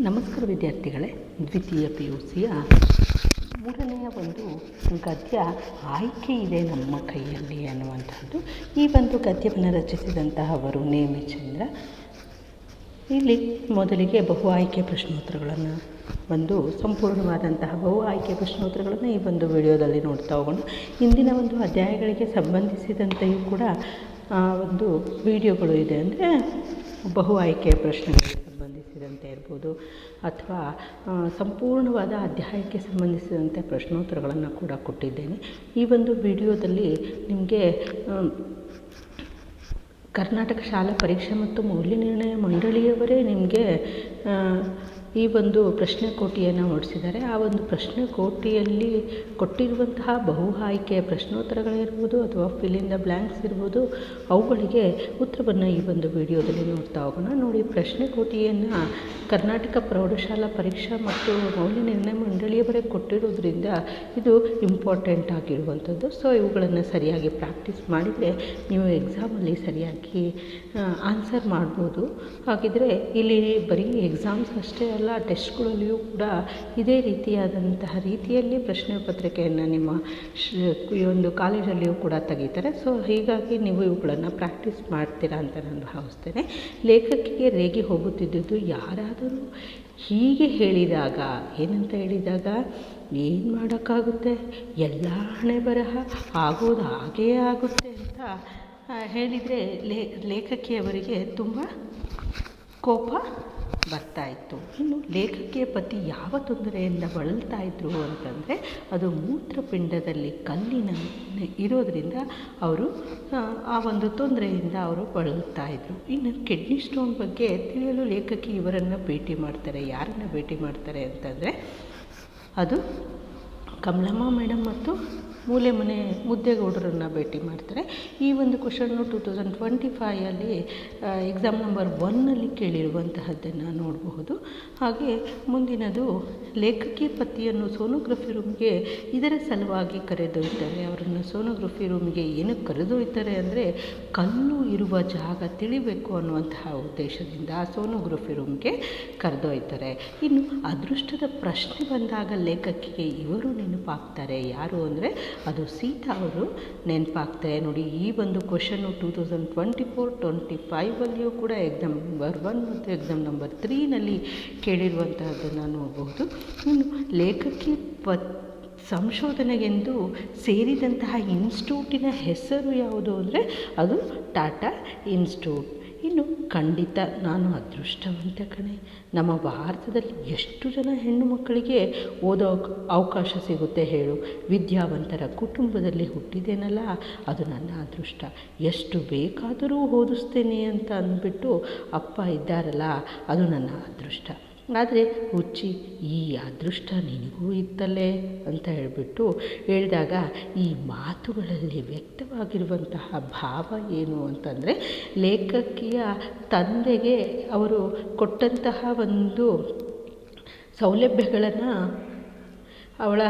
ನಮಸ್ಕಾರ ವಿದ್ಯಾರ್ಥಿಗಳೇ, ದ್ವಿತೀಯ PUCಯ ಮೂರನೆಯ ಒಂದು ಗದ್ಯ ಆಯ್ಕೆ ಇದೆ ನಮ್ಮ ಕೈಯಲ್ಲಿ ಅನ್ನುವಂಥದ್ದು. ಈ ಒಂದು ಗದ್ಯವನ್ನು ರಚಿಸಿದಂತಹವರು ನೇಮಿಚಂದ್ರ. ಇಲ್ಲಿ ಮೊದಲಿಗೆ ಬಹು ಆಯ್ಕೆ ಪ್ರಶ್ನೋತ್ತರಗಳನ್ನು ಒಂದು ಸಂಪೂರ್ಣವಾದಂತಹ ಬಹು ಆಯ್ಕೆ ಪ್ರಶ್ನೋತ್ತರಗಳನ್ನು ಈ ಒಂದು ವಿಡಿಯೋದಲ್ಲಿ ನೋಡ್ತಾ ಹೋಗೋಣ. ಇಂದಿನ ಒಂದು ಅಧ್ಯಾಯಗಳಿಗೆ ಸಂಬಂಧಿಸಿದಂತೆಯೂ ಕೂಡ ಒಂದು ವಿಡಿಯೋಗಳು ಇದೆ. ಅಂದರೆ ಬಹು ಆಯ್ಕೆ ಪ್ರಶ್ನೆಗಳಿಗೆ ಸಂಬಂಧಿಸಿದಂತೆ ಇರ್ಬೋದು ಅಥವಾ ಸಂಪೂರ್ಣವಾದ ಅಧ್ಯಾಯಕ್ಕೆ ಸಂಬಂಧಿಸಿದಂತೆ ಪ್ರಶ್ನೋತ್ತರಗಳನ್ನು ಕೂಡ ಕೊಟ್ಟಿದ್ದೇನೆ. ಈ ಒಂದು ವಿಡಿಯೋದಲ್ಲಿ ನಿಮಗೆ ಕರ್ನಾಟಕ ಶಾಲಾ ಪರೀಕ್ಷೆ ಮತ್ತು ಮೌಲ್ಯ ನಿರ್ಣಯ ಮಂಡಳಿಯವರೇ ನಿಮಗೆ ಈ ಒಂದು ಪ್ರಶ್ನೆ ಕೋಟಿಯನ್ನು ಹೊರಡಿಸಿದ್ದಾರೆ. ಆ ಒಂದು ಪ್ರಶ್ನೆ ಕೋಟಿಯಲ್ಲಿ ಕೊಟ್ಟಿರುವಂತಹ ಬಹು ಆಯ್ಕೆಯ ಪ್ರಶ್ನೋತ್ತರಗಳಿರ್ಬೋದು ಅಥವಾ ಫಿಲ್ ಇನ್ ದ ಬ್ಲ್ಯಾಂಕ್ಸ್ ಇರ್ಬೋದು, ಅವುಗಳಿಗೆ ಉತ್ತರವನ್ನು ಈ ಒಂದು ವಿಡಿಯೋದಲ್ಲಿ ನೋಡ್ತಾ ಹೋಗೋಣ. ನೋಡಿ, ಪ್ರಶ್ನೆ ಕೋಟಿಯನ್ನು ಕರ್ನಾಟಕ ಪ್ರೌಢಶಾಲಾ ಪರೀಕ್ಷಾ ಮತ್ತು ಮೌಲ್ಯ ನಿರ್ಣಯ ಮಂಡಳಿಯವರೇ ಕೊಟ್ಟಿರೋದ್ರಿಂದ ಇದು ಇಂಪಾರ್ಟೆಂಟ್ ಆಗಿರುವಂಥದ್ದು. ಸೊ ಇವುಗಳನ್ನು ಸರಿಯಾಗಿ ಪ್ರಾಕ್ಟೀಸ್ ಮಾಡಿದರೆ ನೀವು ಎಕ್ಸಾಮಲ್ಲಿ ಸರಿಯಾಗಿ ಆನ್ಸರ್ ಮಾಡ್ಬೋದು. ಹಾಗಿದ್ರೆ ಇಲ್ಲಿ ಬರೀ ಎಕ್ಸಾಮ್ಸ್ ಅಷ್ಟೇ ಅಲ್ಲ, ಟೆಸ್ಟ್ಗಳಲ್ಲಿಯೂ ಕೂಡ ಇದೇ ರೀತಿಯಾದಂತಹ ರೀತಿಯಲ್ಲಿ ಪ್ರಶ್ನೆ ಪತ್ರಿಕೆಯನ್ನು ನಿಮ್ಮ ಈ ಒಂದು ಕಾಲೇಜಲ್ಲಿಯೂ ಕೂಡ ತೆಗಿತಾರೆ. ಸೊ ಹೀಗಾಗಿ ನೀವು ಇವುಗಳನ್ನು ಪ್ರಾಕ್ಟೀಸ್ ಮಾಡ್ತೀರಾ ಅಂತ ನಾನು ಭಾವಿಸ್ತೇನೆ. ಲೇಖಕಿಗೆ ರೇಗಿ ಹೋಗುತ್ತಿದ್ದುದು ಯಾರಾದರೂ ಹೀಗೆ ಹೇಳಿದಾಗ, ಏನಂತ ಹೇಳಿದಾಗ, ಏನು ಮಾಡೋಕ್ಕಾಗುತ್ತೆ, ಎಲ್ಲ ಹಣೆ ಬರಹ ಆಗೋದು ಹಾಗೇ ಆಗುತ್ತೆ ಅಂತ ಹೇಳಿದರೆ ಲೇಖಕಿಯವರಿಗೆ ತುಂಬ ಕೋಪ ಬರ್ತಾಯಿತ್ತು. ಇನ್ನು ಲೇಖಕಿಯ ಪತಿ ಯಾವ ತೊಂದರೆಯಿಂದ ಬಳಲ್ತಾ ಇದ್ದರು ಅಂತಂದರೆ, ಅದು ಮೂತ್ರಪಿಂಡದಲ್ಲಿ ಕಲ್ಲಿನ ಇರೋದರಿಂದ ಅವರು ಆ ಒಂದು ತೊಂದರೆಯಿಂದ ಅವರು ಬಳಲ್ತಾ ಇದ್ದರು. ಇನ್ನು ಕಿಡ್ನಿ ಸ್ಟೋನ್ ಬಗ್ಗೆ ತಿಳಿಯಲು ಲೇಖಕಿ ಇವರನ್ನು ಭೇಟಿ ಮಾಡ್ತಾರೆ. ಯಾರನ್ನು ಭೇಟಿ ಮಾಡ್ತಾರೆ ಅಂತಂದರೆ, ಅದು ಕಮಲಮ್ಮ ಮೇಡಮ್ ಮತ್ತು ಮೂಲೆಮನೆ ಮುದ್ದೇಗೌಡರನ್ನು ಭೇಟಿ ಮಾಡ್ತಾರೆ. ಈ ಒಂದು ಕ್ವಶನ್ನು 2025 ಎಕ್ಸಾಮ್ ನಂಬರ್ 1 ಕೇಳಿರುವಂತಹದ್ದನ್ನು ನೋಡಬಹುದು. ಹಾಗೆ ಮುಂದಿನದು, ಲೇಖಕಿ ಪತಿಯನ್ನು ಸೋನೋಗ್ರಫಿ ರೂಮ್ಗೆ ಇದರ ಸಲುವಾಗಿ ಕರೆದೊಯ್ತಾರೆ. ಅವರನ್ನು ಸೋನೋಗ್ರಫಿ ರೂಮ್ಗೆ ಏನಕ್ಕೆ ಕರೆದೊಯ್ತಾರೆ ಅಂದರೆ, ಕಲ್ಲು ಇರುವ ಜಾಗ ತಿಳಿಬೇಕು ಅನ್ನುವಂತಹ ಉದ್ದೇಶದಿಂದ ಸೋನೋಗ್ರಫಿ ರೂಮ್ಗೆ ಕರೆದೊಯ್ತಾರೆ. ಇನ್ನು ಅದೃಷ್ಟದ ಪ್ರಶ್ನೆ ಬಂದಾಗ ಲೇಖಕಿಗೆ ಇವರು ನೆನಪಾಗ್ತಾರೆ. ಯಾರು ಅಂದರೆ, ಅದು ಸೀತಾ ಅವರು ನೆನಪಾಗ್ತಾರೆ. ನೋಡಿ, ಈ ಒಂದು ಕ್ವಶನ್ನು 2024-25 ಕೂಡ ಎಕ್ಸಾಮ್ ನಂಬರ್ 1 ಮತ್ತು ಎಕ್ಸಾಮ್ ನಂಬರ್ 3 ಕೇಳಿರುವಂತಹದ್ದನ್ನು ನೋಡಬಹುದು. ಇನ್ನು ಲೇಖಕಿ ಸಂಶೋಧನೆಗೆಂದು ಸೇರಿದಂತಹ ಇನ್ಸ್ಟಿಟ್ಯೂಟಿನ ಹೆಸರು ಯಾವುದು ಅಂದರೆ, ಅದು ಟಾಟಾ ಇನ್ಸ್ಟಿಟ್ಯೂಟ್. ಇನ್ನು ಖಂಡಿತ ನಾನು ಅದೃಷ್ಟವಂತ ಕಣೆ, ನಮ್ಮ ಭಾರತದಲ್ಲಿ ಎಷ್ಟು ಜನ ಹೆಣ್ಣು ಮಕ್ಕಳಿಗೆ ಓದೋ ಅವಕಾಶ ಸಿಗುತ್ತೆ ಹೇಳು. ವಿದ್ಯಾವಂತರ ಕುಟುಂಬದಲ್ಲಿ ಹುಟ್ಟಿದ್ದೇನಲ್ಲ, ಅದು ನನ್ನ ಅದೃಷ್ಟ. ಎಷ್ಟು ಬೇಕಾದರೂ ಓದಿಸ್ತೇನೆ ಅಂತ ಅಂದ್ಬಿಟ್ಟು ಅಪ್ಪ ಇದ್ದಾರಲ್ಲ, ಅದು ನನ್ನ ಅದೃಷ್ಟ. ಆದರೆ ಹುಚ್ಚಿ, ಈ ಅದೃಷ್ಟ ನಿನಗೂ ಇತ್ತಲ್ಲೇ ಅಂತ ಹೇಳಿಬಿಟ್ಟು ಹೇಳಿದಾಗ, ಈ ಮಾತುಗಳಲ್ಲಿ ವ್ಯಕ್ತವಾಗಿರುವಂತಹ ಭಾವ ಏನು ಅಂತಂದರೆ, ಲೇಖಕಿಯ ತಂದೆಗೆ ಅವರು ಕೊಟ್ಟಂತಹ ಒಂದು ಸೌಲಭ್ಯಗಳನ್ನು ಅವಳ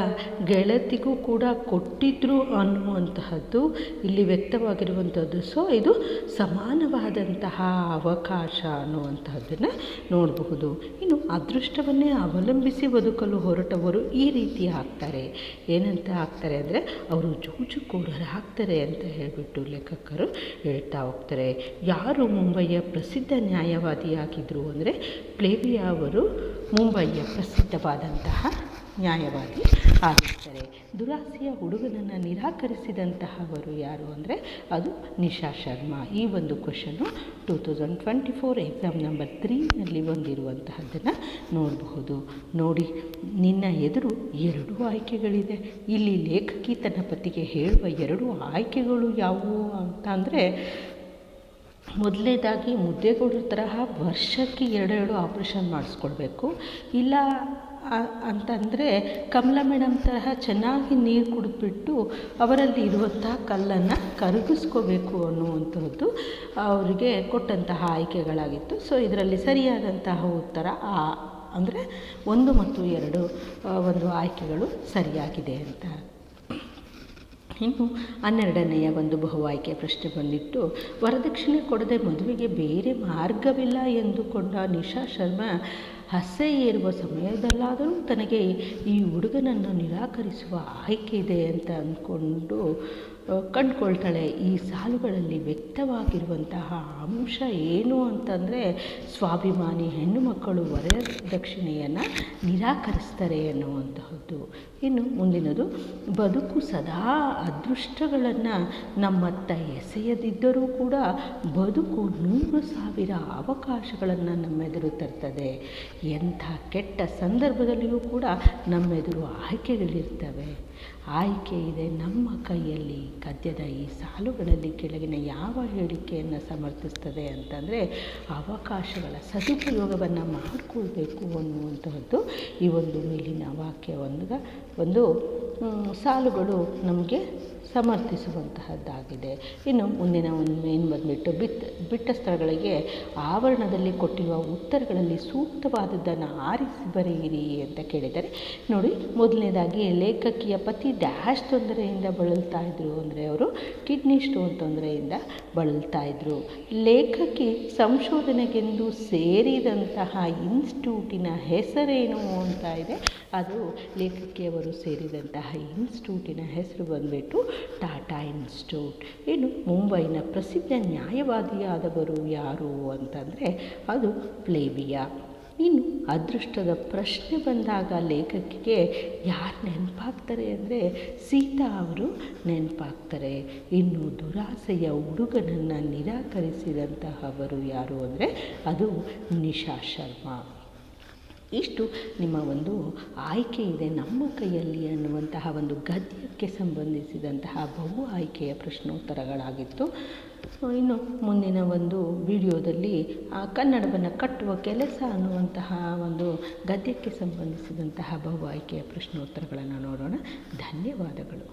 ಗೆಳತಿಗೂ ಕೂಡ ಕೊಟ್ಟಿದ್ರು ಅನ್ನುವಂತಹದ್ದು ಇಲ್ಲಿ ವ್ಯಕ್ತವಾಗಿರುವಂಥದ್ದು. ಸೊ ಇದು ಸಮಾನವಾದಂತಹ ಅವಕಾಶ ಅನ್ನುವಂತಹದ್ದನ್ನು ನೋಡಬಹುದು. ಇನ್ನು ಅದೃಷ್ಟವನ್ನೇ ಅವಲಂಬಿಸಿ ಬದುಕಲು ಹೊರಟವರು ಈ ರೀತಿ ಆಗ್ತಾರೆ. ಏನಂತ ಆಗ್ತಾರೆ ಅಂದರೆ, ಅವರು ಜೂಜುಕೋರರಾಗ್ತಾರೆ ಅಂತ ಹೇಳಿಬಿಟ್ಟು ಲೇಖಕರು ಹೇಳ್ತಾ ಹೋಗ್ತಾರೆ. ಯಾರು ಮುಂಬಯಿಯ ಪ್ರಸಿದ್ಧ ನ್ಯಾಯವಾದಿಯಾಗಿದ್ದರು ಅಂದರೆ, ಪ್ಲೇವಿಯಾ ಅವರು ಮುಂಬಯಿಯ ಪ್ರಸಿದ್ಧವಾದಂತಹ ನ್ಯಾಯವಾದಿ ಆಗಿರ್ತಾರೆ. ದುರಾಸೆಯ ಹುಡುಗನನ್ನು ನಿರಾಕರಿಸಿದಂತಹವರು ಯಾರು ಅಂದರೆ, ಅದು ನಿಶಾ ಶರ್ಮಾ. ಈ ಒಂದು ಕ್ವಶನ್ನು 2024 ಎಕ್ಸಾಮ್ ನಂಬರ್ 3 ಬಂದಿರುವಂತಹದ್ದನ್ನು ನೋಡಬಹುದು. ನೋಡಿ, ನಿನ್ನ ಎದುರು 2 ಆಯ್ಕೆಗಳಿದೆ. ಇಲ್ಲಿ ಲೇಖಕಿ ತನ್ನ ಪತಿಗೆ ಹೇಳುವ 2 ಆಯ್ಕೆಗಳು ಯಾವುವು ಅಂತ ಅಂದರೆ, ಮೊದಲನೇದಾಗಿ ಮುದ್ದೇಗೌಡರ ತರಹ ವರ್ಷಕ್ಕೆ 2 ಆಪ್ರೇಷನ್ ಮಾಡಿಸ್ಕೊಳ್ಬೇಕು, ಇಲ್ಲ ಅಂತಂದರೆ ಕಮಲಾ ಮೇಡಮ್ ತರಹ ಚೆನ್ನಾಗಿ ನೀರು ಕುಡಿದ್ಬಿಟ್ಟು ಅವರಲ್ಲಿ ಇರುವಂತಹ ಕಲ್ಲನ್ನು ಕರಗಿಸ್ಕೋಬೇಕು ಅನ್ನುವಂಥದ್ದು ಅವರಿಗೆ ಕೊಟ್ಟಂತಹ ಆಯ್ಕೆಗಳಾಗಿತ್ತು. ಸೊ ಇದರಲ್ಲಿ ಸರಿಯಾದಂತಹ ಉತ್ತರ ಅಂದರೆ 1 ಮತ್ತು 2 ಒಂದು ಆಯ್ಕೆಗಳು ಸರಿಯಾಗಿದೆ ಅಂತ. ಇನ್ನು 12ನೆಯ ಒಂದು ಬಹು ಆಯ್ಕೆ ಪ್ರಶ್ನೆ ಬಂದಿತ್ತು. ವರದಕ್ಷಿಣೆ ಕೊಡದೆ ಮದುವೆಗೆ ಬೇರೆ ಮಾರ್ಗವಿಲ್ಲ ಎಂದುಕೊಂಡ ನಿಶಾ ಶರ್ಮಾ ಹಸೆ ಏರುವ ಸಮಯದಲ್ಲಾದರೂ ತನಗೆ ಈ ಹುಡುಗನನ್ನು ನಿರಾಕರಿಸುವ ಆಯ್ಕೆ ಇದೆ ಅಂತ ಅಂದ್ಕೊಂಡು ಕಂಡುಕೊಳ್ತಾಳೆ. ಈ ಸಾಲುಗಳಲ್ಲಿ ವ್ಯಕ್ತವಾಗಿರುವಂತಹ ಅಂಶ ಏನು ಅಂತಂದರೆ, ಸ್ವಾಭಿಮಾನಿ ಹೆಣ್ಣು ಮಕ್ಕಳು ವರದಕ್ಷಿಣೆಯನ್ನು ನಿರಾಕರಿಸ್ತಾರೆ ಅನ್ನುವಂತಹದ್ದು. ಇನ್ನು ಮುಂದಿನದು, ಬದುಕು ಸದಾ ಅದೃಷ್ಟಗಳನ್ನು ನಮ್ಮತ್ತ ಎಸೆಯದಿದ್ದರೂ ಕೂಡ ಬದುಕು 100,000 ಅವಕಾಶಗಳನ್ನು ನಮ್ಮೆದುರು ತರ್ತದೆ. ಎಂಥ ಕೆಟ್ಟ ಸಂದರ್ಭದಲ್ಲಿಯೂ ಕೂಡ ನಮ್ಮೆದುರು ಆಯ್ಕೆಗಳಿರ್ತವೆ. ಆಯ್ಕೆ ಇದೆ ನಮ್ಮ ಕೈಯಲ್ಲಿ. ಗದ್ಯದ ಈ ಸಾಲುಗಳಲ್ಲಿ ಕೆಳಗಿನ ಯಾವ ಹೇಳಿಕೆಯನ್ನು ಸಮರ್ಥಿಸ್ತದೆ ಅಂತಂದರೆ, ಅವಕಾಶಗಳ ಸದುಪಯೋಗವನ್ನು ಮಾಡಿಕೊಳ್ಬೇಕು ಅನ್ನುವಂತಹದ್ದು ಈ ಒಂದು ಮೇಲಿನ ವಾಕ್ಯ ಒಂದು ಸಾಲುಗಳು ನಮಗೆ ಸಮರ್ಥಿಸುವಂತಹದ್ದಾಗಿದೆ. ಇನ್ನು ಮುಂದಿನ ಏನು ಬಂದುಬಿಟ್ಟು ಬಿಟ್ಟ ಸ್ಥಳಗಳಿಗೆ ಆವರಣದಲ್ಲಿ ಕೊಟ್ಟಿರುವ ಉತ್ತರಗಳಲ್ಲಿ ಸೂಕ್ತವಾದದ್ದನ್ನು ಆರಿಸಿ ಬರೆಯಿರಿ ಅಂತ ಕೇಳಿದ್ದಾರೆ. ನೋಡಿ, ಮೊದಲನೇದಾಗಿ ಲೇಖಕಿಯ ಪತಿ ಡ್ಯಾಶ್ ತೊಂದರೆಯಿಂದ ಬಳಲ್ತಾ ಇದ್ರು ಅಂದರೆ ಅವರು ಕಿಡ್ನಿ ಸ್ಟೋನ್ ತೊಂದರೆಯಿಂದ ಬಳಲ್ತಾ ಇದ್ದರು. ಲೇಖಕಿ ಸಂಶೋಧನೆಗೆಂದು ಸೇರಿದಂತಹ ಇನ್ಸ್ಟಿಟ್ಯೂಟಿನ ಹೆಸರೇನು ಅಂತ ಇದೆ. ಅದು ಲೇಖಕಿಯವರು ಸೇರಿದಂತಹ ಇನ್ಸ್ಟಿಟ್ಯೂಟಿನ ಹೆಸರು ಬಂದುಬಿಟ್ಟು ಟಾಟಾ ಇನ್ಸ್ಟಿಟ್ಯೂಟ್. ಇನ್ನು ಮುಂಬೈನ ಪ್ರಸಿದ್ಧ ನ್ಯಾಯವಾದಿಯಾದವರು ಯಾರು ಅಂತಂದರೆ ಅದು ಪ್ಲೇಬಿಯಾ. ಇನ್ನು ಅದೃಷ್ಟದ ಪ್ರಶ್ನೆ ಬಂದಾಗ ಲೇಖಕಿಗೆ ಯಾರು ನೆನಪಾಗ್ತಾರೆ ಅಂದರೆ ಸೀತಾ ಅವರು ನೆನಪಾಗ್ತಾರೆ. ಇನ್ನು ದುರಾಸೆಯ ಹುಡುಗನನ್ನು ನಿರಾಕರಿಸಿದಂತಹವರು ಯಾರು ಅಂದರೆ ಅದು ನಿಶಾ ಶರ್ಮಾ. ಇಷ್ಟು ನಿಮ್ಮ ಒಂದು ಆಯ್ಕೆ ಇದೆ ನಮ್ಮ ಕೈಯಲ್ಲಿ ಅನ್ನುವಂತಹ ಒಂದು ಗದ್ಯಕ್ಕೆ ಸಂಬಂಧಿಸಿದಂತಹ ಬಹು ಆಯ್ಕೆಯ ಪ್ರಶ್ನೋತ್ತರಗಳಾಗಿತ್ತು. ಇನ್ನು ಮುಂದಿನ ಒಂದು ವಿಡಿಯೋದಲ್ಲಿ ಕನ್ನಡವನ್ನು ಕಟ್ಟುವ ಕೆಲಸ ಅನ್ನುವಂತಹ ಒಂದು ಗದ್ಯಕ್ಕೆ ಸಂಬಂಧಿಸಿದಂತಹ ಬಹು ಆಯ್ಕೆಯ ಪ್ರಶ್ನೋತ್ತರಗಳನ್ನು ನೋಡೋಣ. ಧನ್ಯವಾದಗಳು.